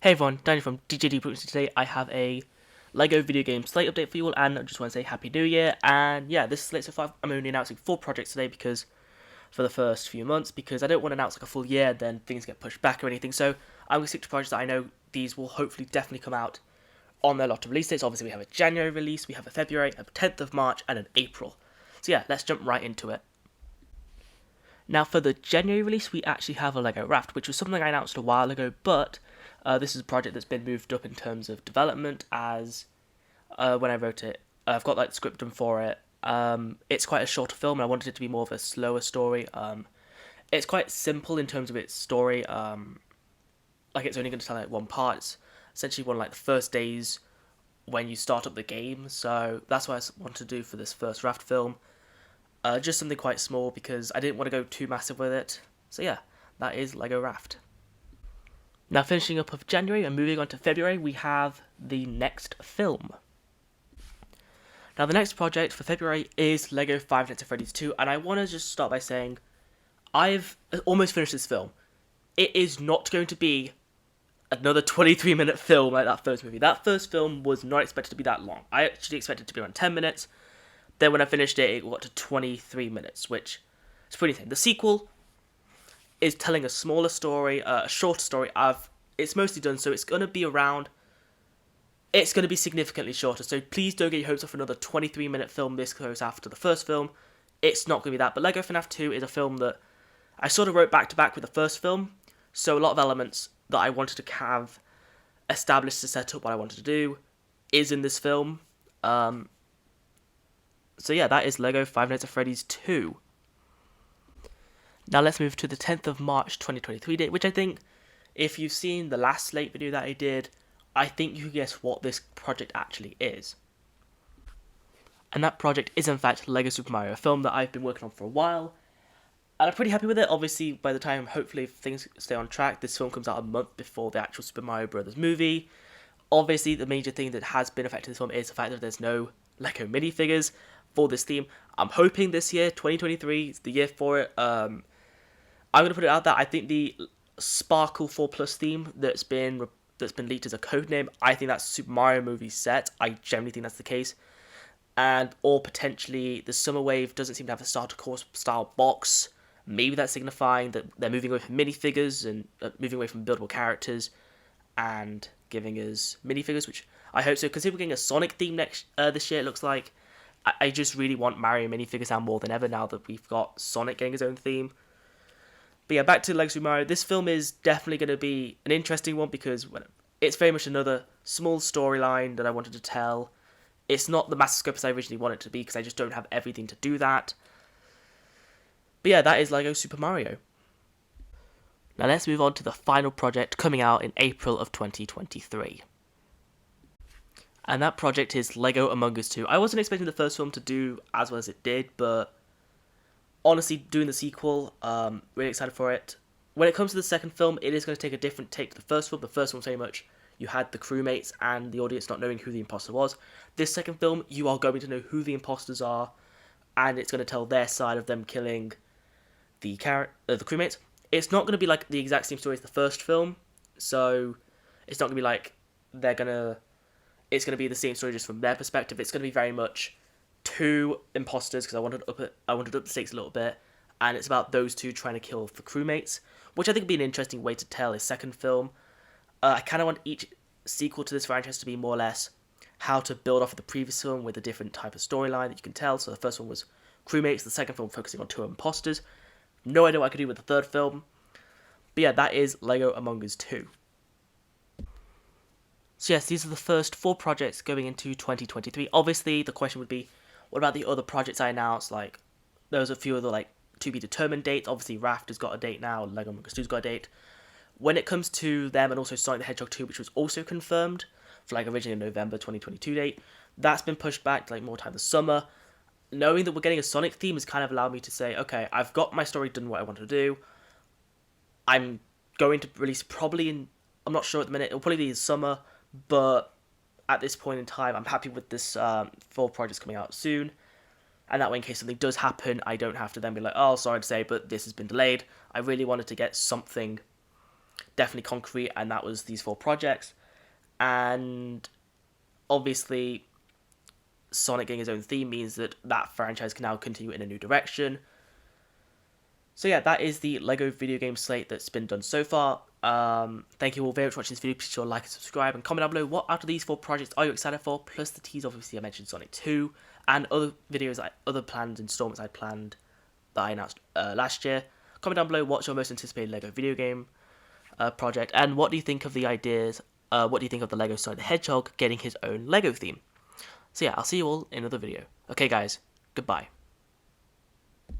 Hey everyone, Daniel from DJD Productions. Today I have a LEGO video game slate update for you all, and I just want to say Happy New Year. And yeah, this is slate so far. I'm only announcing 4 projects today because for the first few months, because I don't want to announce like a full year, then things get pushed back or anything. So I'm going to stick to projects that I know these will hopefully definitely come out on their lot of release dates. Obviously, we have a January release, we have a February, a 10th of March, and an April. So yeah, let's jump right into it. Now, for the January release, we actually have a LEGO Raft, which was something I announced a while ago, but this is a project that's been moved up in terms of development as when I wrote it. I've got like the script done for it. It's quite a shorter film, and I wanted it to be more of a slower story. It's quite simple in terms of its story. Like it's only going to tell like one part. It's essentially one of like the first days when you start up the game. So that's what I wanted to do for this first Raft film. Just something quite small because I didn't want to go too massive with it. So yeah, that is LEGO Raft. Now finishing up of January and moving on to February, we have the next film. Now the next project for February is LEGO Five Nights at Freddy's 2, and I want to just start by saying I've almost finished this film. It is not going to be another 23-minute film like that first movie. That first film was not expected to be that long. I actually expected it to be around 10 minutes. Then when I finished it, it got to 23 minutes, which is pretty thin. The sequel is telling a smaller story, a shorter story. It's mostly done, so it's going to be around... It's going to be significantly shorter, so please don't get your hopes up for another 23-minute film this close after the first film. It's not going to be that, but LEGO FNAF 2 is a film that I sort of wrote back-to-back with the first film, so a lot of elements that I wanted to have established to set up what I wanted to do is in this film. So yeah, that is LEGO Five Nights at Freddy's 2. Now let's move to the 10th of March 2023 date, which I think, if you've seen the last Slate video that I did, I think you can guess what this project actually is. And that project is in fact LEGO Super Mario, a film that I've been working on for a while, and I'm pretty happy with it. Obviously, by the time, hopefully, if things stay on track, this film comes out a month before the actual Super Mario Bros. Movie. Obviously, the major thing that has been affecting this film is the fact that there's no LEGO minifigures for this theme. I'm hoping this year, 2023, is the year for it. I'm going to put it out there. I think the Sparkle 4 Plus theme that's been leaked as a code name, I think that's Super Mario movie set. I generally think that's the case. Or potentially the Summer Wave doesn't seem to have a starter course style box. Maybe that's signifying that they're moving away from minifigures and moving away from buildable characters and giving us minifigures, which I hope so, because if we're getting a Sonic theme this year, it looks like. I just really want Mario minifigures now more than ever now that we've got Sonic getting his own theme. But yeah, back to LEGO Super Mario. This film is definitely going to be an interesting one because it's very much another small storyline that I wanted to tell. It's not the massive scope as I originally wanted it to be because I just don't have everything to do that. But yeah, that is LEGO Super Mario. Now let's move on to the final project coming out in April of 2023. And that project is LEGO Among Us 2. I wasn't expecting the first film to do as well as it did, but honestly, doing the sequel, really excited for it. When it comes to the second film, it is going to take a different take to the first film. The first one was very much, you had the crewmates and the audience not knowing who the imposter was. This second film, you are going to know who the imposters are, and it's going to tell their side of them killing the crewmates. It's not going to be like the exact same story as the first film, so it's not going to be like it's going to be the same story just from their perspective. It's going to be very much two imposters, because I wanted up the stakes a little bit, and it's about those two trying to kill the crewmates, which I think would be an interesting way to tell a second film. I kind of want each sequel to this franchise to be more or less how to build off of the previous film with a different type of storyline that you can tell. So the first one was crewmates, the second film focusing on two imposters. No idea what I could do with the third film. But yeah, that is LEGO Among Us 2. So yes, these are the first 4 projects going into 2023. Obviously, the question would be, what about the other projects I announced? Like, there's a few other, like, to-be-determined dates. Obviously, Raft has got a date now. LEGO Among Us 2's got a date. When it comes to them, and also Sonic the Hedgehog 2, which was also confirmed for, like, originally a November 2022 date, that's been pushed back to, like, more time this summer. Knowing that we're getting a Sonic theme has kind of allowed me to say, okay, I've got my story done what I want to do. I'm going to release probably in... I'm not sure at the minute. It'll probably be in summer, but at this point in time, I'm happy with this 4 projects coming out soon. And that way, in case something does happen, I don't have to then be like, oh, sorry to say, but this has been delayed. I really wanted to get something definitely concrete, and that was these 4 projects. And obviously, Sonic getting his own theme means that that franchise can now continue in a new direction. So yeah, that is the LEGO video game slate that's been done so far. Thank you all very much for watching this video. Please sure to like and subscribe, and comment down below what out of these 4 projects are you excited for, plus the tease. Obviously I mentioned Sonic 2, and other videos, other planned installments I planned that I announced last year. Comment down below what's your most anticipated LEGO video game project, and what do you think of the ideas, what do you think of the LEGO Sonic the Hedgehog getting his own LEGO theme. So yeah, I'll see you all in another video. Okay guys, goodbye.